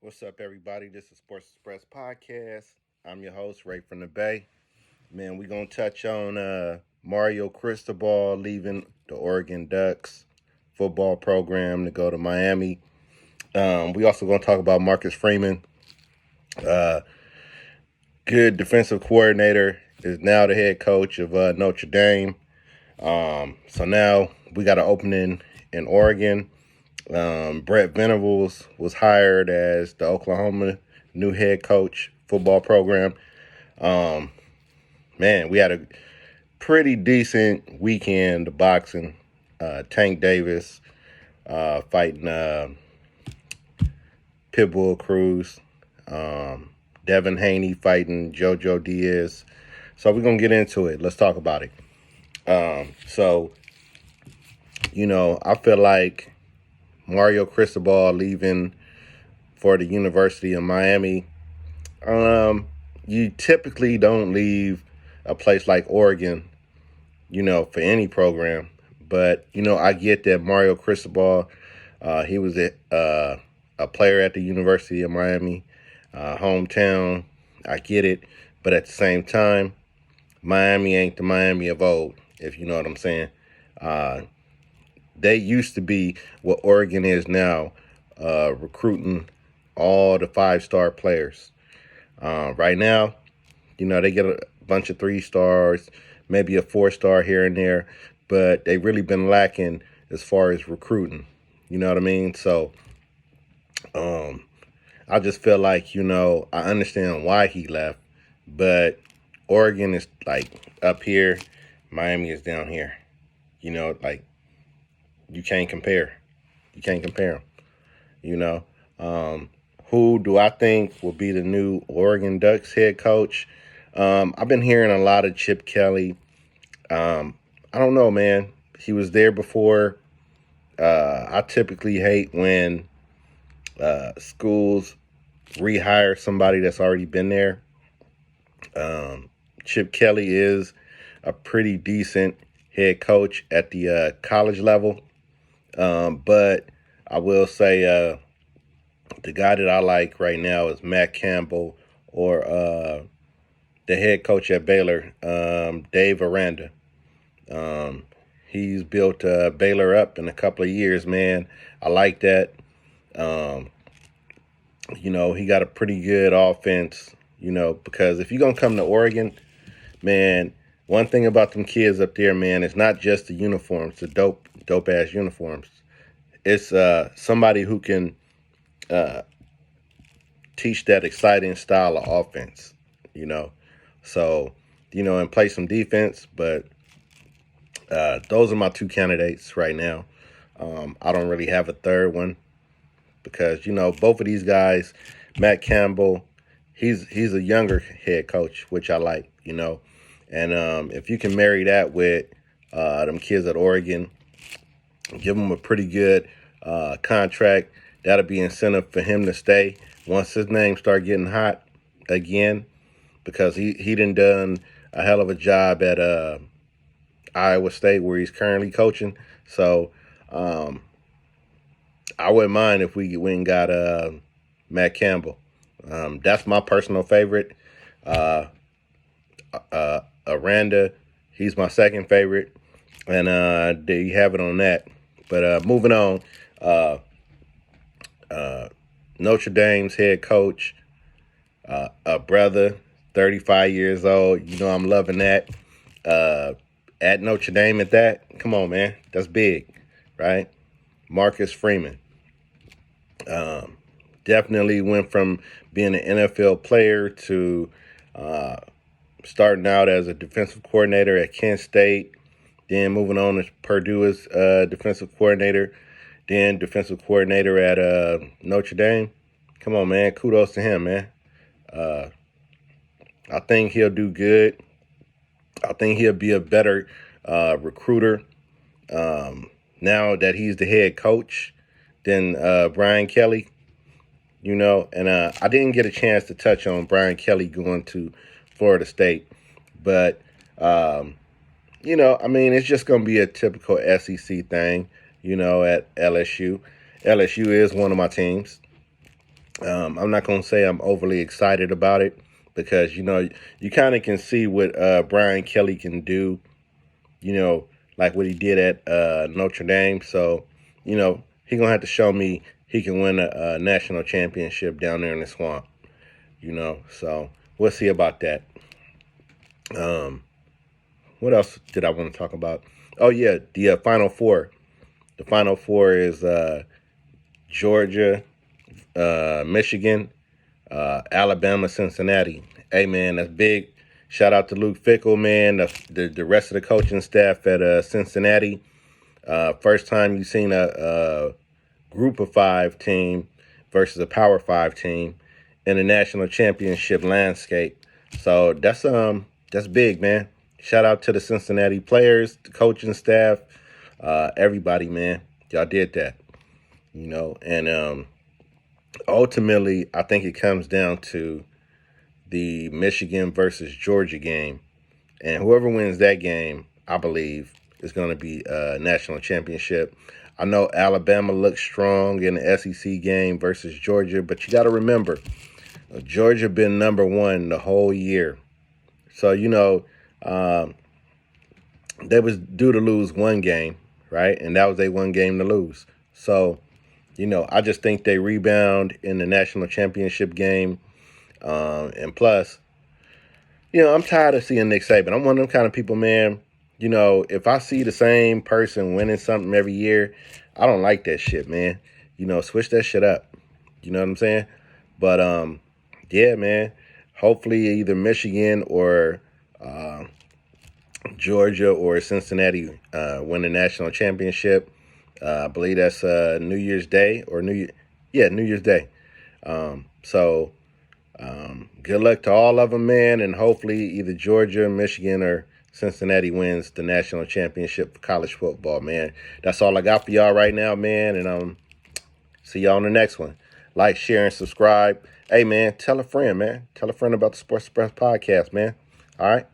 What's up, everybody? This is Sports Express Podcast. I'm your host, Ray from the Bay. Man, we're going to touch on Mario Cristobal leaving the Oregon Ducks football program to go to Miami. We also going to talk about Marcus Freeman, uh, good defensive coordinator, is now the head coach of Notre Dame. So now we got an opening in Oregon. Brett Venables was hired as the Oklahoma new head coach football program. Um, Man, we had a pretty decent weekend of boxing. Tank Davis fighting Pitbull Cruz. Devin Haney fighting JoJo Diaz. So we're going to get into it. Let's talk about it. So, I feel like Mario Cristobal leaving for the University of Miami. You typically don't leave a place like Oregon, for any program. But, I get that Mario Cristobal, he was a player at the University of Miami, hometown. I get it. But at the same time, Miami ain't the Miami of old, if you know what I'm saying. Uh, they used to be what Oregon is now, recruiting all the five-star players. Right now, they get a bunch of 3 stars, maybe a 4 star here and there, but they've really been lacking as far as recruiting. You know what I mean? So um, I just feel like, I understand why he left, but Oregon is like up here, Miami is down here. Like you can't compare. You can't compare them. You know, um, who do I think will be the new Oregon Ducks head coach? I've been hearing a lot of Chip Kelly. I don't know, man. He was there before. I typically hate when schools rehire somebody that's already been there. Um, Chip Kelly is a pretty decent head coach at the college level. But I will say the guy that I like right now is Matt Campbell or the head coach at Baylor, Dave Aranda. Um, he's built Baylor up in a couple of years, man. I like that. Um, he got a pretty good offense, because if you're going to come to Oregon, man, one thing about them kids up there, man, it's not just the uniforms, the dope ass uniforms. It's somebody who can uh, teach that exciting style of offense, you know. So, and play some defense. But those are my 2 candidates right now. I don't really have a third one because both of these guys, Matt Campbell, he's a younger head coach, which I like, and if you can marry that with them kids at Oregon, give him a pretty good contract. That'll be incentive for him to stay once his name start getting hot again, because he done a hell of a job at Iowa State where he's currently coaching. So um, I wouldn't mind if we went and got Matt Campbell. That's my personal favorite. Uh, Aranda, he's my second favorite, and there you have it on that. But moving on, uh, uh, Notre Dame's head coach, a brother, 35 years old. I'm loving that. Uh, at Notre Dame at that. Come on, man. That's big, right? Marcus Freeman. Um, Definitely went from being an NFL player to uh, starting out as a defensive coordinator at Kent State, then moving on to Purdue as defensive coordinator, then defensive coordinator at Notre Dame. Come on, man. Kudos to him, man. Uh, I think he'll do good. I think he'll be a better recruiter now that he's the head coach than Brian Kelly. And I didn't get a chance to touch on Brian Kelly going to Florida State, but I mean, it's just going to be a typical SEC thing, at LSU. LSU is one of my teams. I'm not going to say I'm overly excited about it because, you kind of can see what Brian Kelly can do, like what he did at Notre Dame. So, he going to have to show me he can win a national championship down there in the swamp, So we'll see about that. Um, what else did I want to talk about? Oh, yeah, the Final Four. The Final Four is Georgia, Michigan, Alabama, Cincinnati. Hey, man, that's big. Shout out to Luke Fickell, man, the rest of the coaching staff at Cincinnati. First time you've seen a group of five team versus a power five team in the national championship landscape. So that's big, man. Shout out to the Cincinnati players, the coaching staff, everybody, man. Y'all did that, and ultimately, I think it comes down to the Michigan versus Georgia game. And whoever wins that game, I believe, is going to be a national championship. I know Alabama looks strong in the SEC game versus Georgia, but you got to remember, Georgia been number one the whole year. So, they was due to lose one game, right? And that was a one game to lose. So, I just think they rebound in the national championship game. And plus, I'm tired of seeing Nick Saban. I'm one of them kind of people, man. If I see the same person winning something every year, I don't like that shit, man. Switch that shit up. You know what I'm saying? But yeah, man. Hopefully, either Michigan or Georgia or Cincinnati win the national championship. I believe that's New Year's Day or New Year's Day. So good luck to all of them, man, and hopefully either Georgia, Michigan, or Cincinnati wins the national championship for college football, man. That's all I got for y'all right now, man, and see y'all on the next one. Like, share, and subscribe. Hey, man, tell a friend, man. Tell a friend about the Sports Express podcast, man. All right?